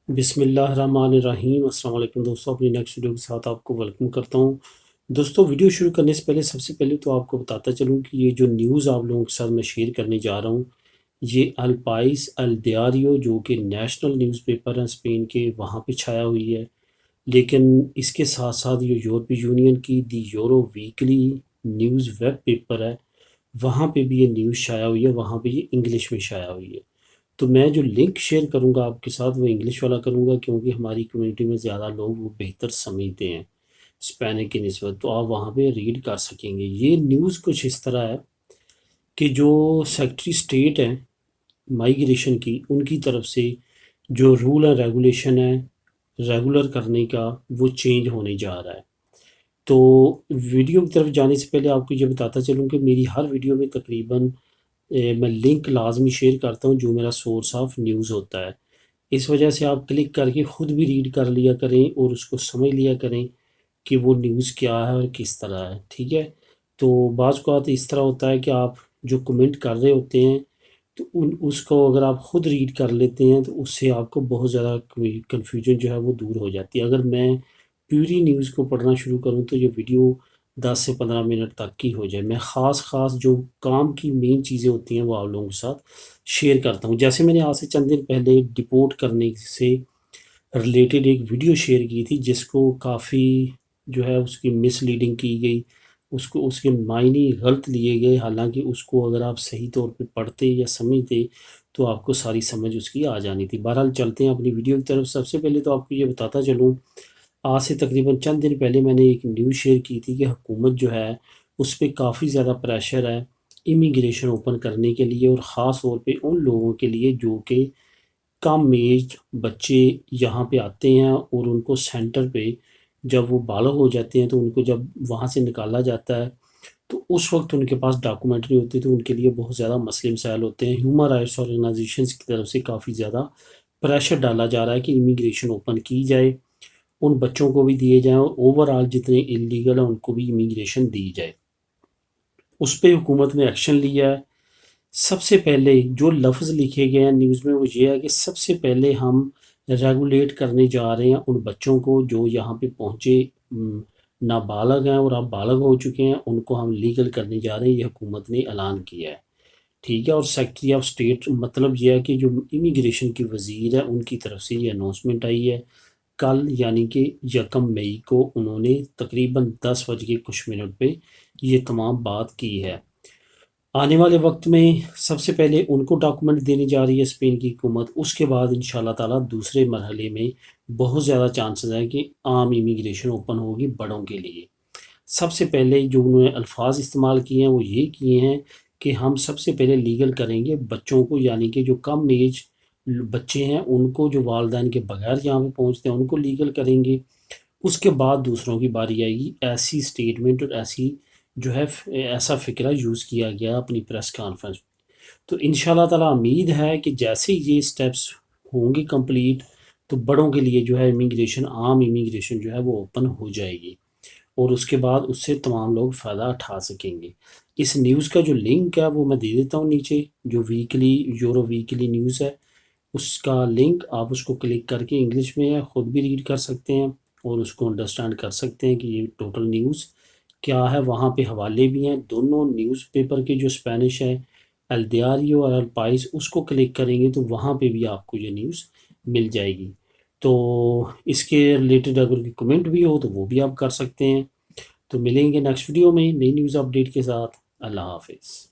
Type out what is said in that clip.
बिस्मिल्लाहिर्रहमानिर्रहीम। अस्सलाम वालेकुम दोस्तों, अपनी नेक्स्ट वीडियो के साथ आपको वेलकम करता हूँ। दोस्तों, वीडियो शुरू करने से पहले सबसे पहले तो आपको बताता चलूँ कि ये जो न्यूज़ आप लोगों के साथ मैं शेयर करने जा रहा हूँ, ये अल पाइस अल दियारियो जो कि नेशनल न्यूज़पेपर है स्पेन के, वहाँ पे छाया हुई है। लेकिन इसके साथ साथ ये यूरोपीय यूनियन की दी Euro Weekly News web paper है, वहाँ पे भी ये न्यूज़ छाया हुई है, वहाँ पे ये इंग्लिश में छाया हुई है। तो मैं जो लिंक शेयर करूँगा आपके साथ वो इंग्लिश वाला करूँगा, क्योंकि हमारी कम्युनिटी में ज़्यादा लोग वो बेहतर समझते हैं स्पेनिश की निस्बत, तो आप वहाँ पे रीड कर सकेंगे। ये न्यूज़ कुछ इस तरह है कि जो सेक्रेटरी स्टेट हैं माइग्रेशन की, उनकी तरफ से जो रूल एंड रेगुलेशन है रेगुलर करने का, वो चेंज होने जा रहा है। तो वीडियो की तरफ जाने से पहले आपको ये बताता चलूँ कि मेरी हर वीडियो में तकरीबन मैं लिंक लाजमी शेयर करता हूँ जो मेरा सोर्स ऑफ न्यूज़ होता है। इस वजह से आप क्लिक करके ख़ुद भी रीड कर लिया करें और उसको समझ लिया करें कि वो न्यूज़ क्या है और किस तरह है, ठीक है? तो बाज़ औक़ात इस तरह होता है कि आप जो कमेंट कर रहे होते हैं, तो उन उसको अगर आप ख़ुद रीड कर लेते हैं तो उससे आपको बहुत ज़्यादा कन्फ्यूजन जो है वो दूर हो जाती है। अगर मैं पूरी न्यूज़ को पढ़ना शुरू करूँ तो ये वीडियो 10 से 15 मिनट तक की हो जाए। मैं ख़ास जो काम की मेन चीज़ें होती हैं वो आप लोगों के साथ शेयर करता हूँ। जैसे मैंने आज से चंद दिन पहले डिपोर्ट करने से रिलेटेड एक वीडियो शेयर की थी, जिसको काफ़ी जो है उसकी मिसलीडिंग की गई, उसको उसके मायने गलत लिए गए। हालांकि उसको अगर आप सही तौर पे पढ़ते या समझते तो आपको सारी समझ उसकी आ जानी थी। बहरहाल चलते हैं अपनी वीडियो की तरफ। सबसे पहले तो आपको ये बताता चलूँ, आज से तकरीबन चंद दिन पहले मैंने एक न्यूज़ शेयर की थी कि हुकूमत जो है उस पे काफ़ी ज़्यादा प्रेशर है इमिग्रेशन ओपन करने के लिए, और ख़ास तौर पे उन लोगों के लिए जो कि कम एज बच्चे यहाँ पे आते हैं, और उनको सेंटर पे जब वो बालग हो जाते हैं तो उनको जब वहाँ से निकाला जाता है तो उस वक्त उनके पास डॉक्यूमेंट नहीं होती, तो उनके लिए बहुत ज़्यादा मसले मसाइल होते हैं। ह्यूमन राइट्स ऑर्गेनाइजेशंस की तरफ से काफ़ी ज़्यादा प्रेशर डाला जा रहा है कि इमिग्रेशन ओपन की जाए, उन बच्चों को भी दिए जाएँ, और ओवरऑल जितने इलीगल हैं उनको भी इमिग्रेशन दी जाए। उस पे हुकूमत ने एक्शन लिया है। सबसे पहले जो लफ्ज़ लिखे गए हैं न्यूज़ में वो ये है कि सबसे पहले हम रेगुलेट करने जा रहे हैं उन बच्चों को जो यहाँ पे पहुँचे नाबालग हैं, और अब बालग हो चुके हैं, उनको हम लीगल करने जा रहे हैं, ये हुकूमत ने ऐलान किया है, ठीक है? और सेक्रेटरी ऑफ स्टेट, मतलब ये है कि जो इमिग्रेशन की वज़ीर है उनकी तरफ से ये अनाउंसमेंट आई है। कल यानी कि 1 मई को उन्होंने तकरीबन 10 बज के कुछ मिनट पे ये तमाम बात की है। आने वाले वक्त में सबसे पहले उनको डॉक्यूमेंट देने जा रही है स्पेन की हुकूमत, उसके बाद इंशाल्लाह ताला दूसरे मरहले में बहुत ज़्यादा चांसेस हैं कि आम इमिग्रेशन ओपन होगी बड़ों के लिए। सबसे पहले जो उन्होंने अल्फाज इस्तेमाल किए हैं वो ये किए हैं कि हम सबसे पहले लीगल करेंगे बच्चों को, यानी कि जो कम एज बच्चे हैं उनको, जो वालिदैन के बगैर यहाँ पे पहुँचते हैं उनको लीगल करेंगे। उसके बाद दूसरों की बारी आएगी। ऐसी स्टेटमेंट और ऐसी जो है ऐसा फ़िक्रा यूज़ किया गया अपनी प्रेस कॉन्फ्रेंस में। तो इंशाल्लाह ताला उम्मीद है कि जैसे ही ये स्टेप्स होंगे कंप्लीट, तो बड़ों के लिए जो है इमिग्रेशन, आम इमिग्रेशन जो है वो ओपन हो जाएगी, और उसके बाद उससे तमाम लोग फ़ायदा उठा सकेंगे। इस न्यूज़ का जो लिंक है वो मैं दे देता हूँ नीचे, जो वीकली यूरो वीकली न्यूज़ है उसका लिंक, आप उसको क्लिक करके इंग्लिश में है ख़ुद भी रीड कर सकते हैं और उसको अंडरस्टैंड कर सकते हैं कि ये टोटल न्यूज़ क्या है। वहाँ पे हवाले भी हैं दोनों न्यूज़पेपर के, जो स्पेनिश है एल दियारियो और एल पाइस, उसको क्लिक करेंगे तो वहाँ पे भी आपको ये न्यूज़ मिल जाएगी। तो इसके रिलेटेड अगर कोई कमेंट भी हो तो वो भी आप कर सकते हैं। तो मिलेंगे नेक्स्ट वीडियो में नई न्यूज़ अपडेट के साथ। अल्लाह हाफ़िज़।